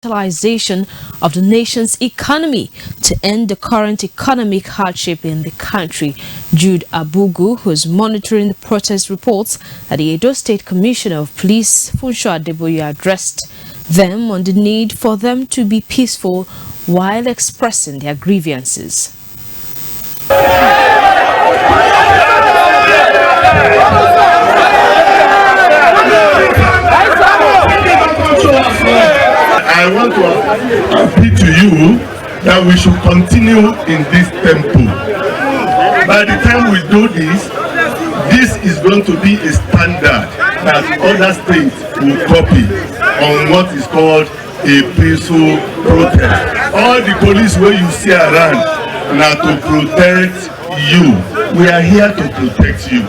revitalization of the nation's economy to end the current economic hardship in the country. Jude Abugu, who is monitoring the protest, reports that the Edo State Commissioner of Police, Funsho Adeboye, addressed them on the need for them to be peaceful while expressing their grievances. I want to appeal to you that we should continue in this tempo. By the time we do this, this is going to be a standard that other states will copy on what is called a peaceful protest. All the police where you see around now to protect you. We are here to protect you.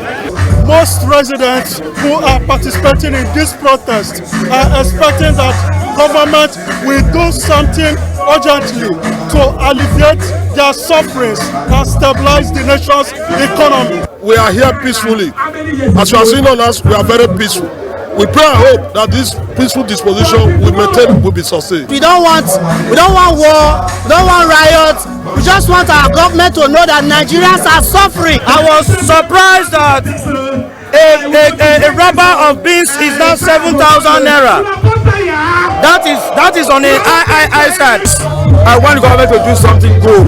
Most residents who are participating in this protest are expecting that government will do something urgently to alleviate their sufferings and stabilize the nation's economy. We are here peacefully. As you are seeing on us, we are very peaceful. We pray and hope that this peaceful disposition will be sustained. We don't want war, we don't want riots. We just want our government to know that Nigerians are suffering. I was surprised that a rubber of beans is now 7,000 naira. That is on a high side. I want the government to do something good.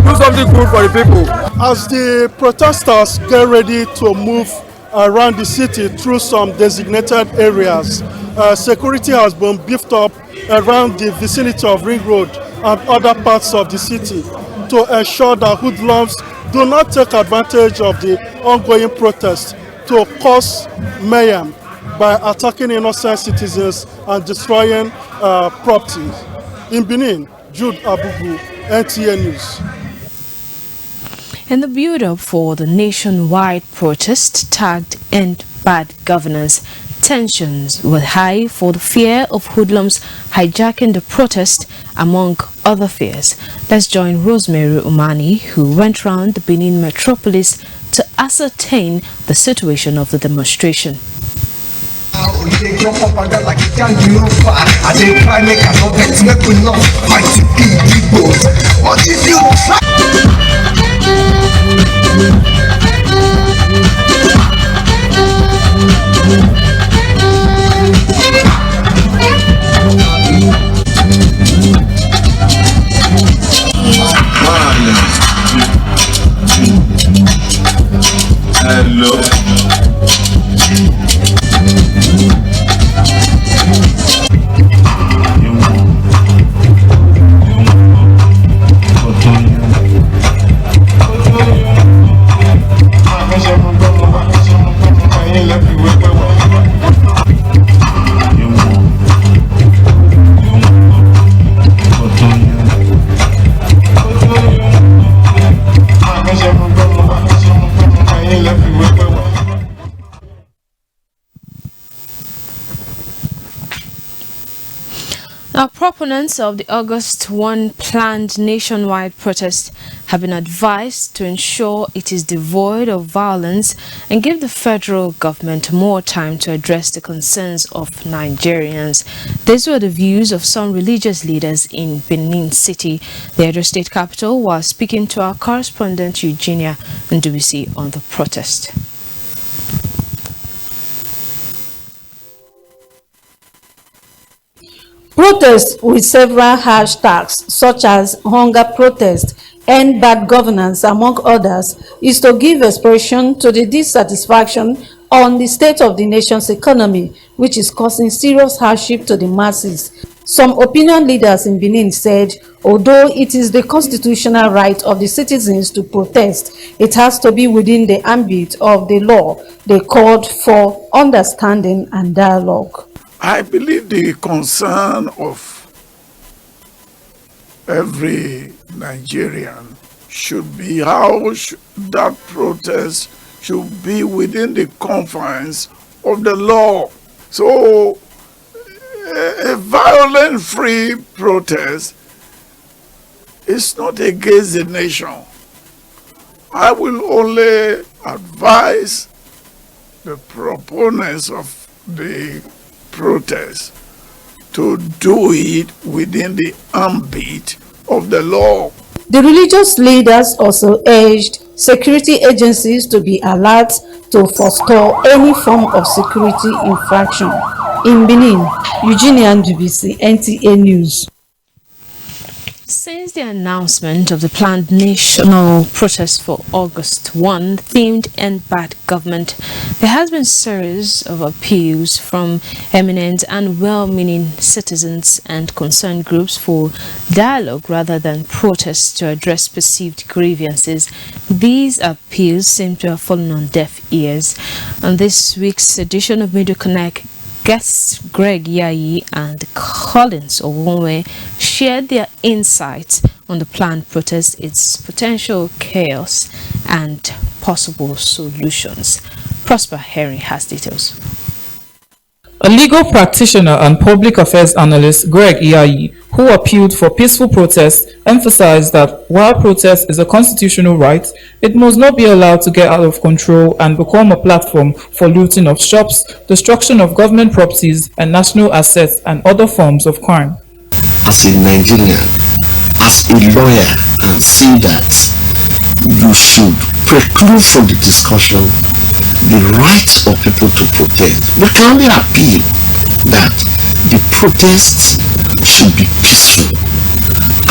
Do something good for the people. As the protesters get ready to move around the city through some designated areas, security has been beefed up around the vicinity of Ring Road and other parts of the city to ensure that hoodlums do not take advantage of the ongoing protest to cause mayhem by attacking innocent citizens and destroying property. In Benin, Jude Abugu, NTA News. In the build-up for the nationwide protest tagged End Bad Governance, tensions were high for the fear of hoodlums hijacking the protest, among other fears. Let's join Rosemary Umani, who went round the Benin metropolis to ascertain the situation of the demonstration. Hello. Now, proponents of the August 1 planned nationwide protest have been advised to ensure it is devoid of violence and give the federal government more time to address the concerns of Nigerians. These were the views of some religious leaders in Benin City, the Edo State capital, while speaking to our correspondent Eugenia Ndubisi on the protest. Protests with several hashtags such as hunger protest, end bad governance, among others, is to give expression to the dissatisfaction on the state of the nation's economy, which is causing serious hardship to the masses. Some opinion leaders in Benin said, although it is the constitutional right of the citizens to protest, it has to be within the ambit of the law. They called for understanding and dialogue. I believe the concern of every Nigerian should be how that protest should be within the confines of the law. So a violent-free protest is not against the nation. I will only advise the proponents of the protest to do it within the ambit of the law. The religious leaders also urged security agencies to be alert to forestall any form of security infraction. In Benin, Eugenia Ndubisi, NTA News. Since the announcement of the planned national protest for August 1, themed End Bad Government, there has been a series of appeals from eminent and well-meaning citizens and concerned groups for dialogue rather than protests to address perceived grievances. These appeals seem to have fallen on deaf ears. On this week's edition of Media Connect, guests Greg Yayi and Collins Owonwe shared their insights on the planned protest, its potential chaos and possible solutions. Prosper Henry has details. A legal practitioner and public affairs analyst, Greg Yayi, who appealed for peaceful protest, emphasized that while protest is a constitutional right, it must not be allowed to get out of control and become a platform for looting of shops, destruction of government properties and national assets, and other forms of crime. As a Nigerian, as a lawyer, and see that you should preclude from the discussion the rights of people to protest. We can only appeal that the protests should be peaceful.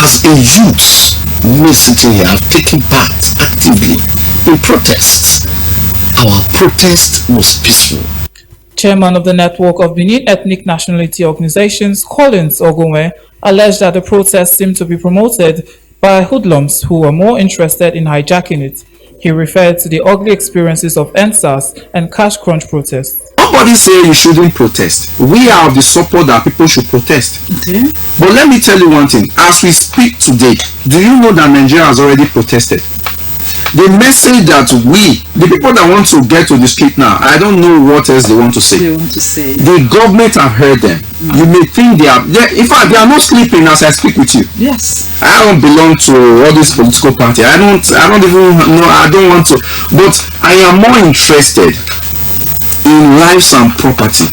As a youth, we sitting here have taken part actively in protests. Our protest was peaceful. Chairman of the network of Benin ethnic nationality organizations, Collins Owonwe, alleged that the protests seemed to be promoted by hoodlums who were more interested in hijacking it. He referred to the ugly experiences of NSAS and cash crunch protests. Nobody say you shouldn't protest. We are of the support that people should protest. Okay. But let me tell you one thing. As we speak today, do you know that Nigeria has already protested? The message that the people that want to get to the street now, I don't know what else they want to say. The government have heard them. You may think they are, in fact, they are not sleeping as I speak with you. Yes. I don't belong to all this political party. I don't even know, I don't want to. But I am more interested in lives and property.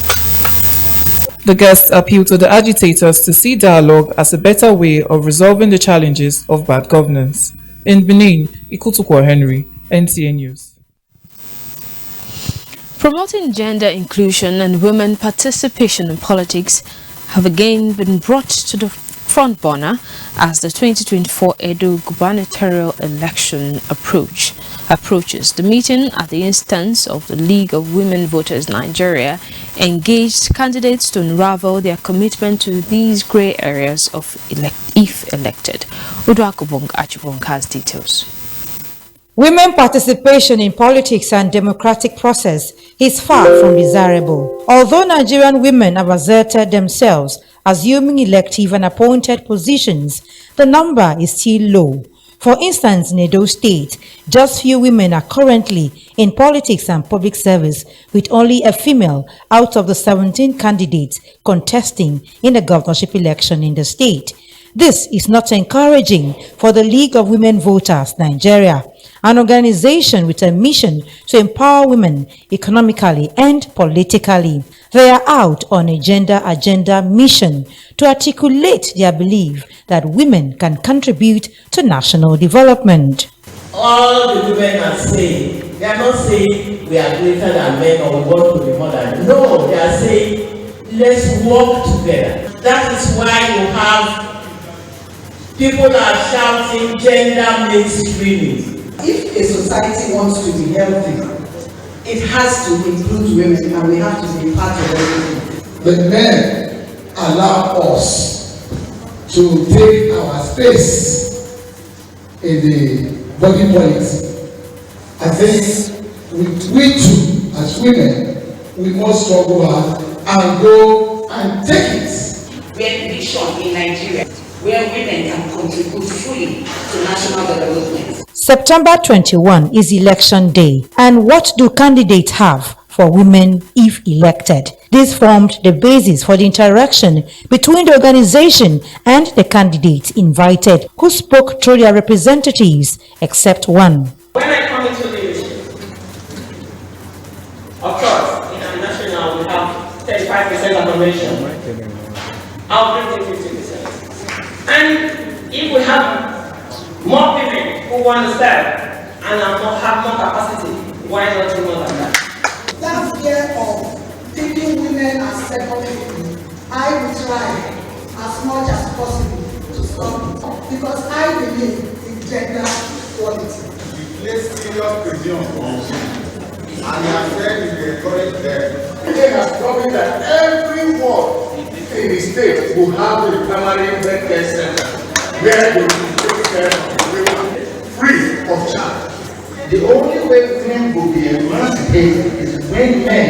The guests appealed to the agitators to see dialogue as a better way of resolving the challenges of bad governance. In Benin, Ikutukwa Henry, NTA News. Promoting gender inclusion and women participation in politics have again been brought to the front burner as the 2024 Edo gubernatorial election approaches. The meeting, at the instance of the League of Women Voters Nigeria, engaged candidates to unravel their commitment to these grey areas of if elected. Uduakubong Achubong has details. Women participation in politics and democratic process is far from desirable. Although Nigerian women have asserted themselves assuming elective and appointed positions, the number is still low. For instance, in Edo State, just few women are currently in politics and public service, with only a female out of the 17 candidates contesting in the governorship election in the state. This is not encouraging for the League of Women Voters Nigeria, an organization with a mission to empower women economically and politically. They are out on a gender agenda mission to articulate their belief that women can contribute to national development. All the women are saying, they are not saying we are greater than men or we want to be more than men. No, they are saying let's work together. That is why you have people are shouting gender mainstreaming. If a society wants to be healthy, it has to include women, and we have to be part of everything. The men allow us to take our space in the body policy. I think we too, as women, we must struggle hard and go and take it. We have a vision in Nigeria where women can contribute fully to national development. September 21 is election day, and what do candidates have for women if elected? This formed the basis for the interaction between the organization and the candidates invited, who spoke through their representatives, except one. When I come into leadership, of course, in our national we have 35% affirmation. And if we have more women who want to serve and have more capacity, why not do more than that? That fear of taking women as second people, I will try as much as possible to stop it, because I believe in gender equality. We place serious pressure on women, and I said we encourage them. They have promised that everyone in the state will have a primary health care center where they will take care of women free of charge. The only way women will be emancipated is when men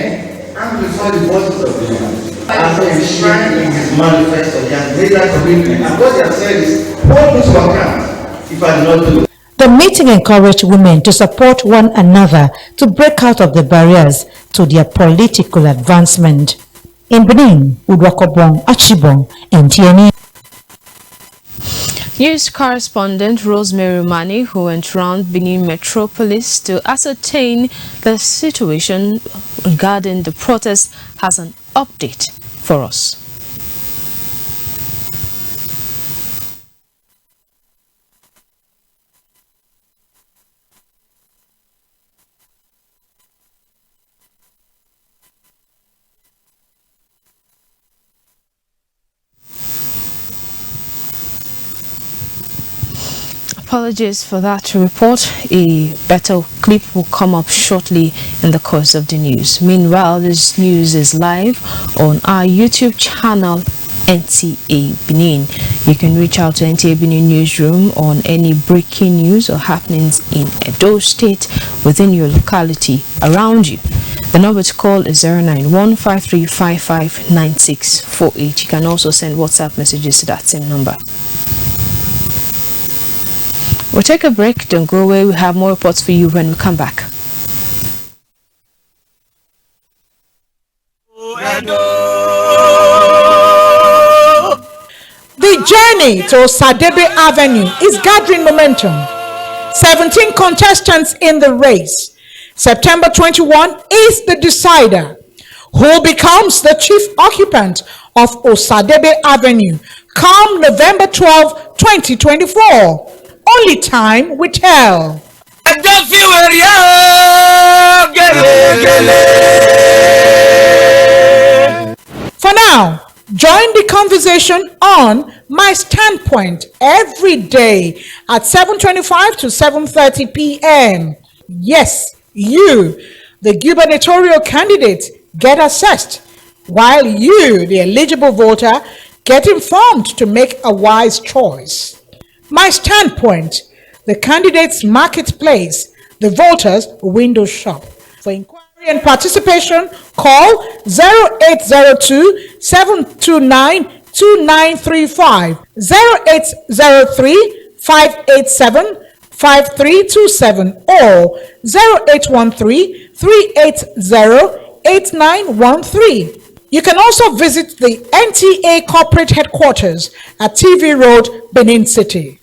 amplify the voices of the women. As enshrined in his manifesto, he has made that commitment. And what he has said is, hold me to account if I do not do it. The meeting encouraged women to support one another to break out of the barriers to their political advancement. In Benin, Udwakobong Achibong, NTNE. News correspondent Rosemary Mani, who went round Benin Metropolis to ascertain the situation regarding the protest, has an update for us. Apologies for that report. A better clip will come up shortly in the course of the news. Meanwhile, this news is live on our YouTube channel, NTA Benin. You can reach out to NTA Benin Newsroom on any breaking news or happenings in Edo State within your locality around you. The number to call is 09153559648. You can also send WhatsApp messages to that same number. We'll take a break, don't go away, we have more reports for you when we come back. The journey to Osadebe Avenue is gathering momentum. 17 contestants in the race. September 21 is the decider. Who becomes the chief occupant of Osadebe Avenue come November 12, 2024? Only time will tell. For now, join the conversation on My Standpoint every day at 7:25 to 7:30 p.m. Yes, you, the gubernatorial candidate, get assessed, while you, the eligible voter, get informed to make a wise choice. My Standpoint, the candidate's marketplace, the voters' window shop. For inquiry and participation, call 0802-729-2935, 0803-587-5327, or 0813-380-8913. You can also visit the NTA corporate headquarters at TV Road, Benin City.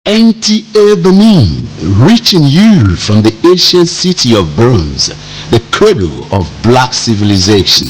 NTA Benin, reaching you from the ancient city of bronze, the cradle of black civilization.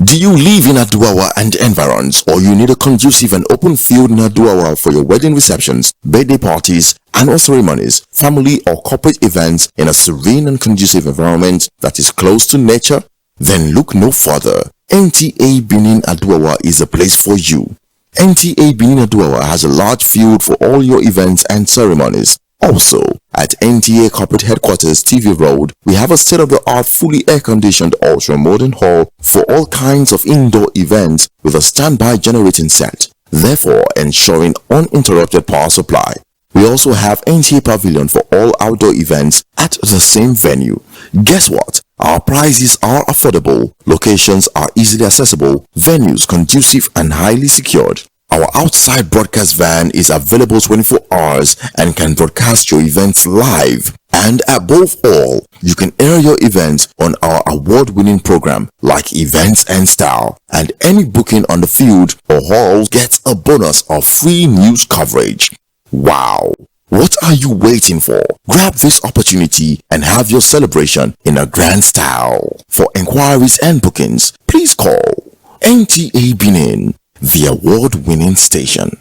Do you live in Aduawa and environs, or you need a conducive and open field in Aduawa for your wedding receptions, birthday parties, annual ceremonies, family or corporate events in a serene and conducive environment that is close to nature, Then look no further. NTA Benin Aduawa is a place for you. NTA Benin Aduawa has a large field for all your events and ceremonies. Also, at NTA Corporate Headquarters TV Road, we have a state-of-the-art fully air-conditioned ultra-modern hall for all kinds of indoor events with a standby generating set, therefore ensuring uninterrupted power supply. We also have NTA Pavilion for all outdoor events at the same venue. Guess what? Our prices are affordable, locations are easily accessible, venues conducive and highly secured. Our outside broadcast van is available 24 hours and can broadcast your events live. And above all, you can air your events on our award-winning program like Events and Style. And any booking on the field or hall gets a bonus of free news coverage. Wow! What are you waiting for? Grab this opportunity and have your celebration in a grand style. For inquiries and bookings, please call NTA Benin, the award-winning station.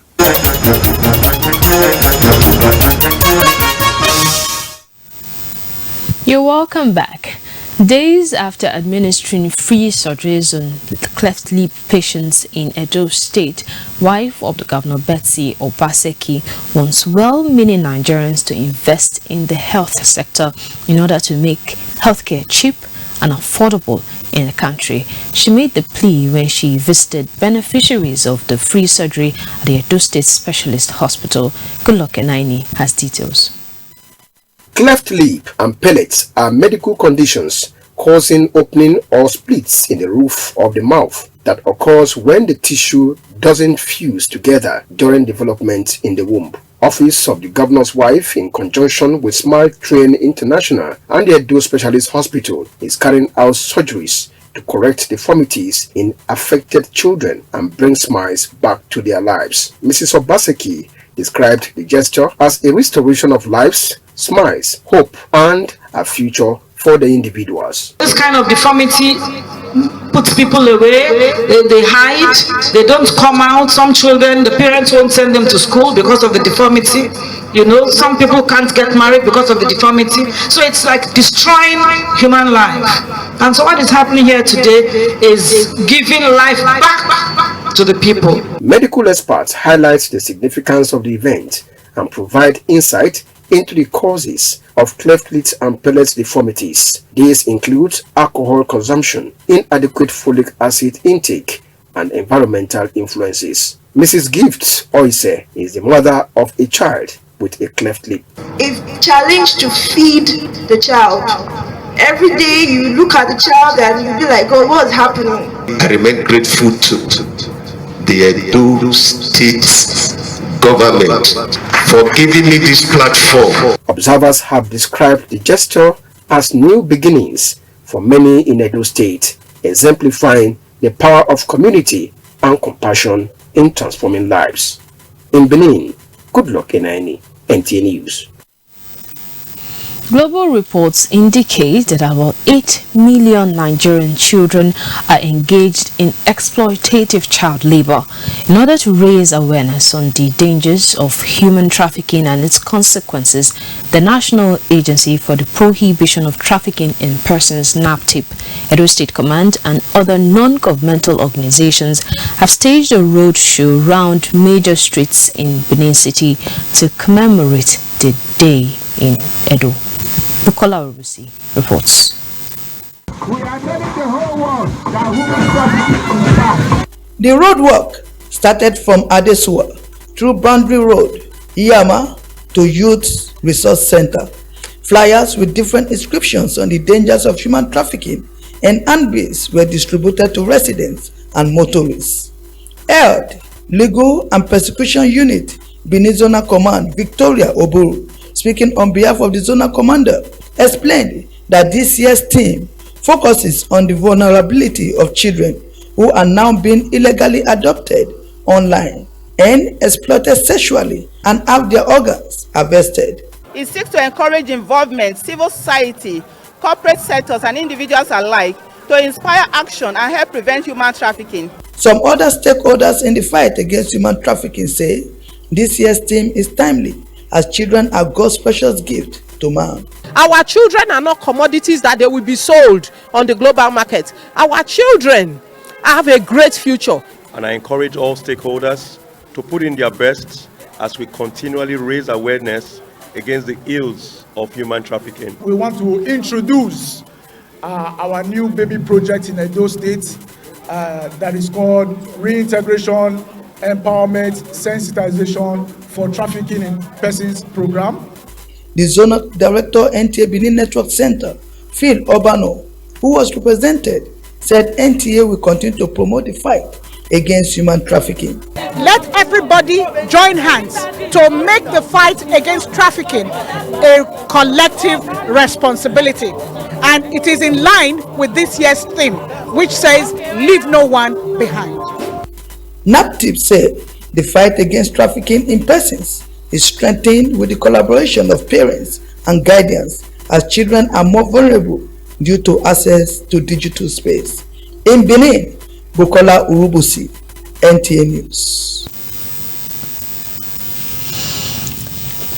You're welcome back. Days after administering free surgeries on cleft lip patients in Edo State, wife of the governor Betsy Obaseki wants well-meaning Nigerians to invest in the health sector in order to make healthcare cheap and affordable in the country. She made the plea when she visited beneficiaries of the free surgery at the Edo State Specialist Hospital. Goodluck Enaini has details. Cleft lip and pellets are medical conditions causing opening or splits in the roof of the mouth that occurs when the tissue doesn't fuse together during development in the womb. Office of the Governor's Wife, in conjunction with Smile Train International and the Edo Specialist Hospital, is carrying out surgeries to correct deformities in affected children and bring smiles back to their lives. Mrs. Obaseki described the gesture as a restoration of lives, smiles, hope, and a future for the individuals. This kind of deformity puts people away, they hide, they don't come out. Some children, the parents won't send them to school because of the deformity. You know, some people can't get married because of the deformity. So it's like destroying human life. And so what is happening here today is giving life back to the people. Medical experts highlight the significance of the event and provide insight into the causes of cleft lip and pellet deformities. These include alcohol consumption, inadequate folic acid intake, and environmental influences. Mrs. Gifts Oise is the mother of a child with a cleft lip. It's a challenge to feed the child. Every day you look at the child and you be like, God, what's happening? I remain grateful to the Edo State government for giving me this platform. Observers have described the gesture as new beginnings for many in Edo State, exemplifying the power of community and compassion in transforming lives. In Benin, Goodluck Enaini, NTA News. Global reports indicate that about 8 million Nigerian children are engaged in exploitative child labor. In order to raise awareness on the dangers of human trafficking and its consequences, the National Agency for the Prohibition of Trafficking in Persons, NAPTIP, Edo State Command, and other non-governmental organizations have staged a road show round major streets in Benin City to commemorate the day in Edo. Bukola Orusi reports. The road walk started from Adesua through Boundary Road, Iyama to Youth Resource Center. Flyers with different inscriptions on the dangers of human trafficking and handbills were distributed to residents and motorists. ELD, Legal and Persecution Unit, Benin Zonal Command, Victoria Oburu, speaking on behalf of the Zonal Commander, explained that this year's theme focuses on the vulnerability of children who are now being illegally adopted online and exploited sexually and have their organs harvested. It seeks to encourage involvement, civil society, corporate sectors and individuals alike to inspire action and help prevent human trafficking. Some other stakeholders in the fight against human trafficking say this year's theme is timely as children are God's precious gift to man. Our children are not commodities that they will be sold on the global market. Our children have a great future. And I encourage all stakeholders to put in their best as we continually raise awareness against the ills of human trafficking. We want to introduce our new baby project in Edo State that is called Reintegration, Empowerment, Sensitization for Trafficking in Persons Program. The Zonal Director NTA Benin Network Center, Phil Obano, who was represented, said NTA will continue to promote the fight against human trafficking. Let everybody join hands to make the fight against trafficking a collective responsibility. And it is in line with this year's theme, which says, leave no one behind. NAPTIP said the fight against trafficking in persons is strengthened with the collaboration of parents and guardians, as children are more vulnerable due to access to digital space. In Benin, Bukola Urubusi, NTA News.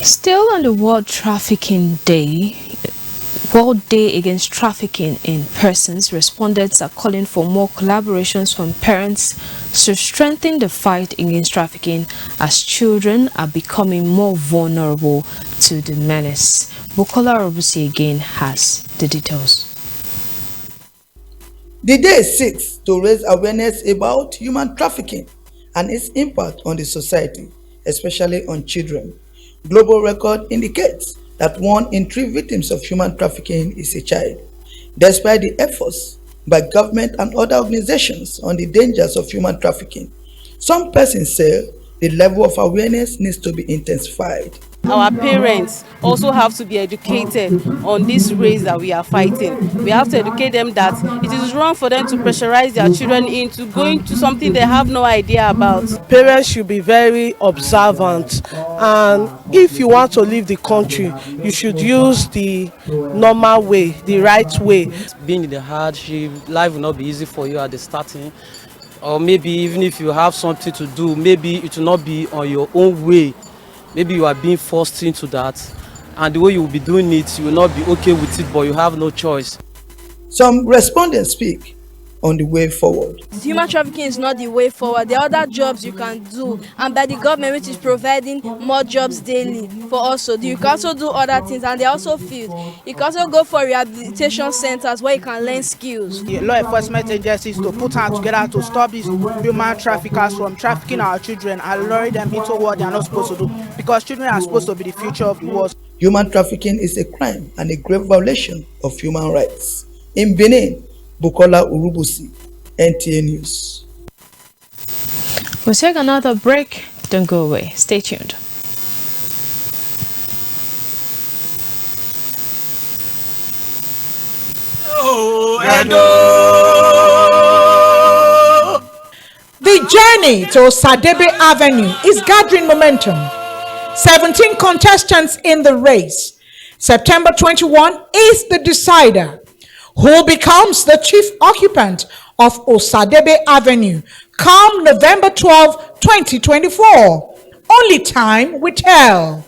Still on the World Day Against Trafficking in Persons, respondents are calling for more collaborations from parents to strengthen the fight against trafficking, as children are becoming more vulnerable to the menace. Bukola Urubusi again has the details. The day seeks to raise awareness about human trafficking and its impact on the society, especially on children. Global record indicates that 1 in 3 victims of human trafficking is a child. Despite the efforts by government and other organizations on the dangers of human trafficking, some persons say the level of awareness needs to be intensified. Our parents also have to be educated on this race that we are fighting. We have to educate them that it is wrong for them to pressurize their children into going to something they have no idea about. Parents should be very observant, and if you want to leave the country, you should use the normal way, the right way. Being in the hardship, life will not be easy for you at the starting, or maybe even if you have something to do, maybe it will not be on your own way. Maybe you are being forced into that, and the way you will be doing it, you will not be okay with it, but you have no choice. Some respondents speak on the way forward. Human trafficking is not the way forward. There are other jobs you can do, and by the government, which is providing more jobs daily for us to do. You can also do other things, and they also field. You can also go for rehabilitation centers where you can learn skills. The law enforcement agencies to put hands together to stop these human traffickers from trafficking our children and luring them into what they are not supposed to do, because children are supposed to be the future of the world. Human trafficking is a crime and a grave violation of human rights. In Benin, Bukola Urubusi, NTA News. We'll take another break. Don't go away. Stay tuned. The journey to Osadebe Avenue is gathering momentum. 17 contestants in the race. September 21 is the decider. Who becomes the chief occupant of Osadebe Avenue come November 12, 2024? Only time will tell.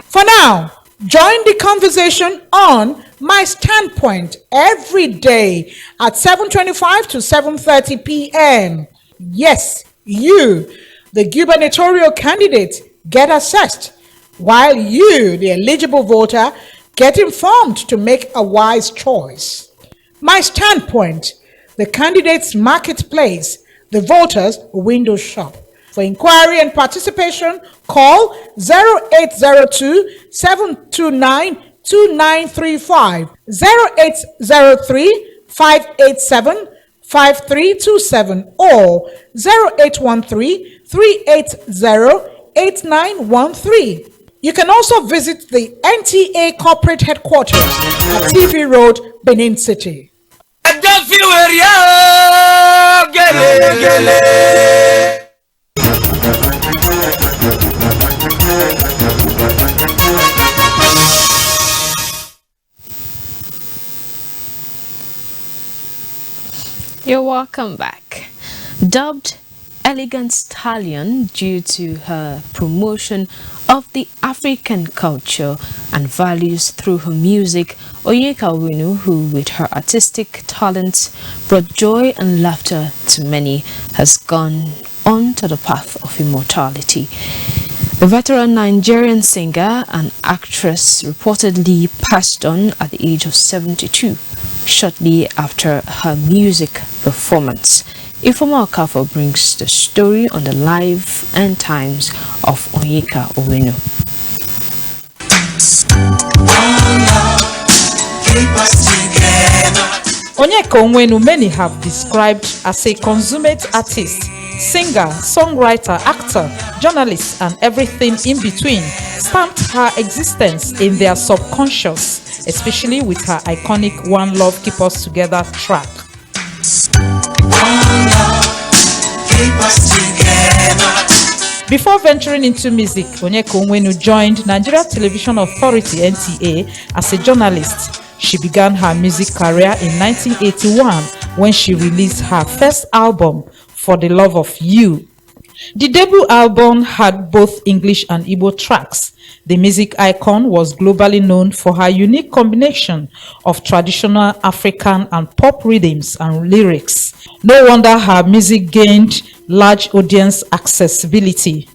For now, join the conversation on My Standpoint every day at 7:25 to 7:30 p.m. Yes, you, the gubernatorial candidate, get assessed, while you, the eligible voter, get informed to make a wise choice. My Standpoint, the candidate's marketplace, the voter's window shop. For inquiry and participation, call 0802-729-2935, 0803-587-5327, or 0813-380-8913. You can also visit the NTA corporate headquarters at TV Road, Benin City. You're welcome back. Dubbed elegant stallion due to her promotion of the African culture and values through her music. Onyeka Onwenu, who with her artistic talents brought joy and laughter to many, has gone on to the path of immortality. The veteran Nigerian singer and actress reportedly passed on at the age of 72, shortly after her music performance. Ifeoma Okafor brings the story on the life and times of Onyeka Onwenu. Onyeka Onwenu many have described as a consummate artist, singer, songwriter, actor, journalist, and everything in between, stamped her existence in their subconscious, especially with her iconic One Love Keep Us Together track. Before venturing into music, Onyeka Onwenu joined Nigeria Television Authority (NTA) as a journalist. She began her music career in 1981 when she released her first album, For the Love of You. The debut album had both English and Igbo tracks. The music icon was globally known for her unique combination of traditional African and pop rhythms and lyrics. No wonder her music gained large audience accessibility.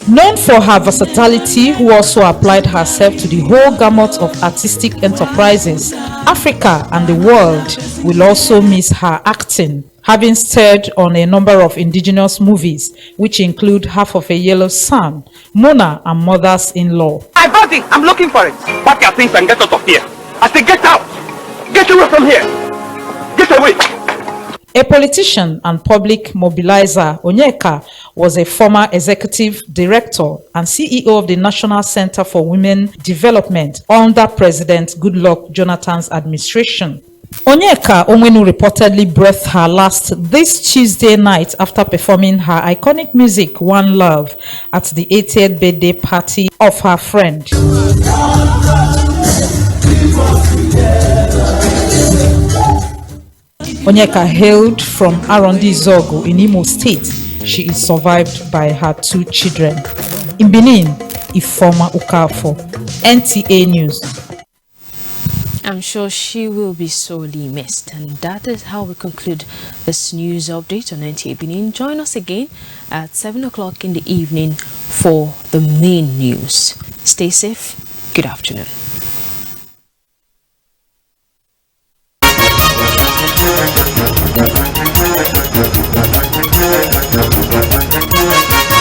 Known for her versatility, who also applied herself to the whole gamut of artistic enterprises, Africa and the world will also miss her acting, having starred on a number of indigenous movies, which include Half of a Yellow Sun, Mona and Mothers-in-Law. My body, I'm looking for it. Pack your things and get out of here. I say get out! Get away from here! Get away! A politician and public mobilizer, Onyeka was a former executive director and CEO of the National Center for Women Development under President Goodluck Jonathan's administration. Onyeka Onwenu reportedly breathed her last this Tuesday night after performing her iconic music One Love at the 80th birthday party of her friend. Onyeka hailed from Arondi Zogo in Imo State. She is survived by her 2 children. In Benin, Ifeoma Okafor, NTA News. I'm sure she will be sorely missed. And that is how we conclude this news update on NTA Benin. Join us again at 7 o'clock in the evening for the main news. Stay safe. Good afternoon.